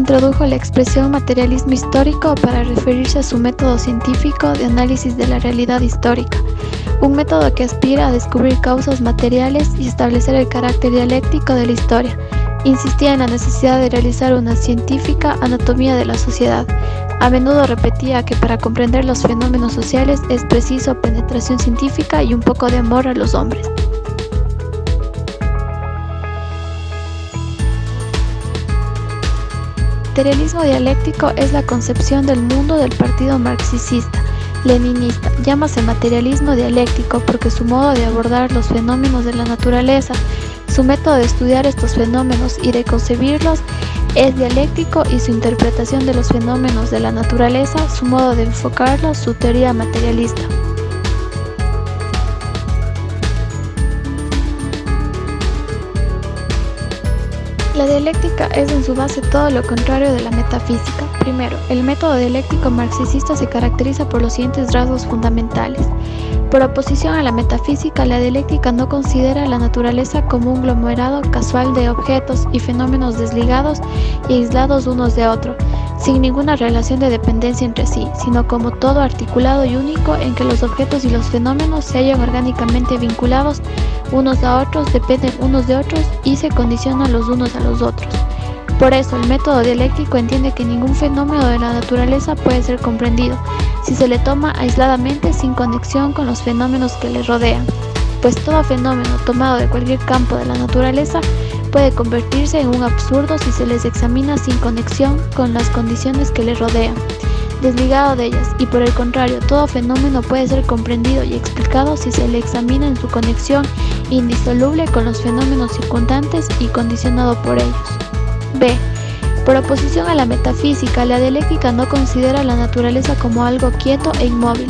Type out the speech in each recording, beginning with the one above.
introdujo la expresión materialismo histórico para referirse a su método científico de análisis de la realidad histórica, un método que aspira a descubrir causas materiales y establecer el carácter dialéctico de la historia. Insistía en la necesidad de realizar una científica anatomía de la sociedad. A menudo repetía que para comprender los fenómenos sociales es preciso penetración científica y un poco de amor a los hombres. El materialismo dialéctico es la concepción del mundo del partido marxista-leninista. Llámase materialismo dialéctico porque su modo de abordar los fenómenos de la naturaleza, su método de estudiar estos fenómenos y de concebirlos es dialéctico y su interpretación de los fenómenos de la naturaleza, su modo de enfocarlos, su teoría materialista. La dialéctica es en su base todo lo contrario de la metafísica. Primero, el método dialéctico marxista se caracteriza por los siguientes rasgos fundamentales. Por oposición a la metafísica, la dialéctica no considera la naturaleza como un conglomerado casual de objetos y fenómenos desligados y aislados unos de otros, sin ninguna relación de dependencia entre sí, sino como todo articulado y único en que los objetos y los fenómenos se hallan orgánicamente vinculados unos a otros, dependen unos de otros y se condicionan los unos a los otros. Por eso, el método dialéctico entiende que ningún fenómeno de la naturaleza puede ser comprendido si se le toma aisladamente sin conexión con los fenómenos que le rodean, pues todo fenómeno tomado de cualquier campo de la naturaleza puede convertirse en un absurdo si se les examina sin conexión con las condiciones que le rodean, desligado de ellas, y por el contrario, todo fenómeno puede ser comprendido y explicado si se le examina en su conexión indisoluble con los fenómenos circundantes y condicionado por ellos. B. Por oposición a la metafísica, la dialéctica no considera la naturaleza como algo quieto e inmóvil,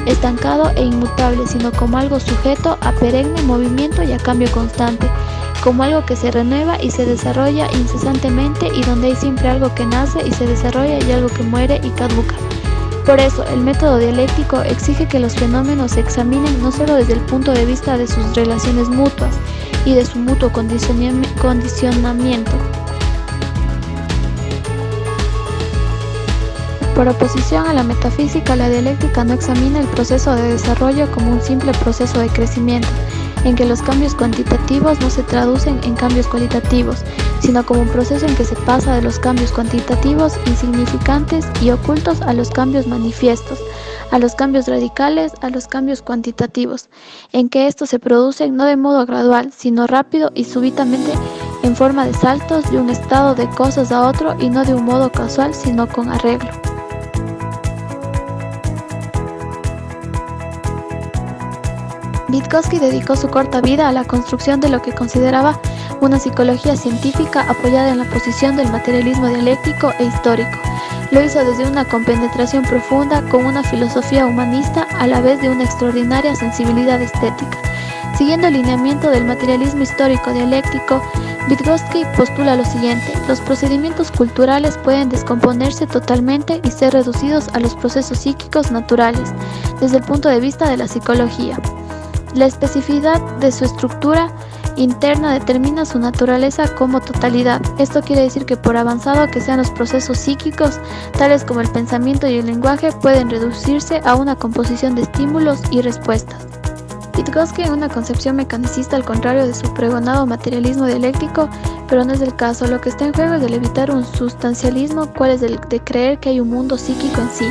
estancado e inmutable, sino como algo sujeto a perenne movimiento y a cambio constante, como algo que se renueva y se desarrolla incesantemente y donde hay siempre algo que nace y se desarrolla y algo que muere y caduca. Por eso, el método dialéctico exige que los fenómenos se examinen no solo desde el punto de vista de sus relaciones mutuas y de su mutuo condicionamiento. Por oposición a la metafísica, la dialéctica no examina el proceso de desarrollo como un simple proceso de crecimiento, en que los cambios cuantitativos no se traducen en cambios cualitativos, sino como un proceso en que se pasa de los cambios cuantitativos insignificantes y ocultos a los cambios manifiestos, a los cambios radicales, a los cambios cuantitativos, en que estos se producen no de modo gradual, sino rápido y súbitamente en forma de saltos de un estado de cosas a otro y no de un modo casual, sino con arreglo. Vygotsky dedicó su corta vida a la construcción de lo que consideraba una psicología científica apoyada en la posición del materialismo dialéctico e histórico. Lo hizo desde una compenetración profunda con una filosofía humanista a la vez de una extraordinaria sensibilidad estética. Siguiendo el lineamiento del materialismo histórico dialéctico, Vygotsky postula lo siguiente: los procedimientos culturales pueden descomponerse totalmente y ser reducidos a los procesos psíquicos naturales, desde el punto de vista de la psicología. La especificidad de su estructura interna determina su naturaleza como totalidad. Esto quiere decir que por avanzado que sean los procesos psíquicos, tales como el pensamiento y el lenguaje, pueden reducirse a una composición de estímulos y respuestas. Vygotsky en una concepción mecanicista al contrario de su pregonado materialismo dialéctico, pero no es el caso. Lo que está en juego es el evitar un sustancialismo, cual es el de creer que hay un mundo psíquico en sí,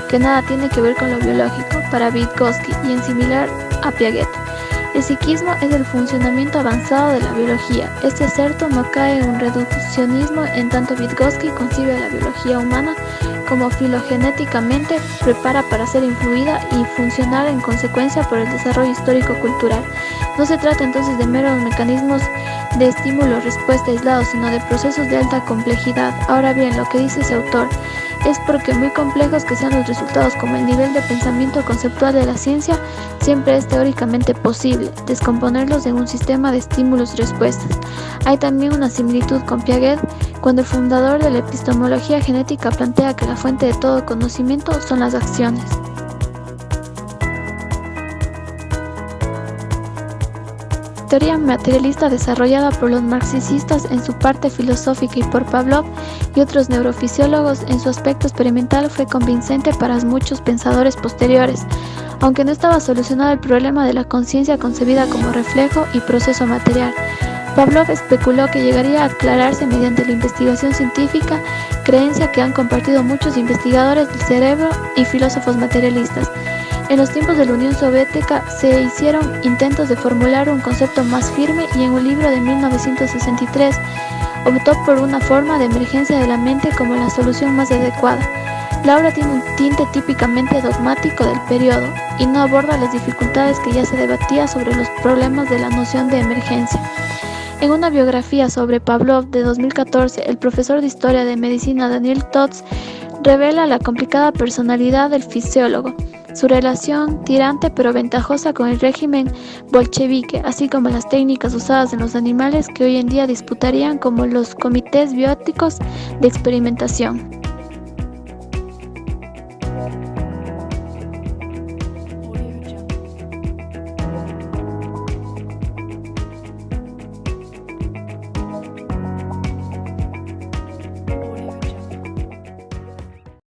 que nada tiene que ver con lo biológico, para Vygotsky, y en similar a Piaget. El psiquismo es el funcionamiento avanzado de la biología. Este aserto no cae en un reduccionismo, en tanto Vygotsky concibe a la biología humana como filogenéticamente prepara para ser influida y funcionar en consecuencia por el desarrollo histórico-cultural. No se trata entonces de meros mecanismos de estímulo-respuesta aislados, sino de procesos de alta complejidad. Ahora bien, lo que dice ese autor es porque muy complejos que sean los resultados como el nivel de pensamiento conceptual de la ciencia, siempre es teóricamente posible descomponerlos en un sistema de estímulos y respuestas. Hay también una similitud con Piaget, cuando el fundador de la epistemología genética plantea que la fuente de todo conocimiento son las acciones. teoría materialista desarrollada por los marxistas en su parte filosófica y por Pavlov y otros neurofisiólogos en su aspecto experimental fue convincente para muchos pensadores posteriores, aunque no estaba solucionado el problema de la conciencia concebida como reflejo y proceso material. Pavlov especuló que llegaría a aclararse mediante la investigación científica, creencia que han compartido muchos investigadores del cerebro y filósofos materialistas. En los tiempos de la Unión Soviética se hicieron intentos de formular un concepto más firme y en un libro de 1963 optó por una forma de emergencia de la mente como la solución más adecuada. La obra tiene un tinte típicamente dogmático del periodo y no aborda las dificultades que ya se debatía sobre los problemas de la noción de emergencia. En una biografía sobre Pavlov de 2014, el profesor de Historia de Medicina Daniel Tots revela la complicada personalidad del fisiólogo, su relación tirante pero ventajosa con el régimen bolchevique, así como las técnicas usadas en los animales que hoy en día disputarían como los comités bióticos de experimentación.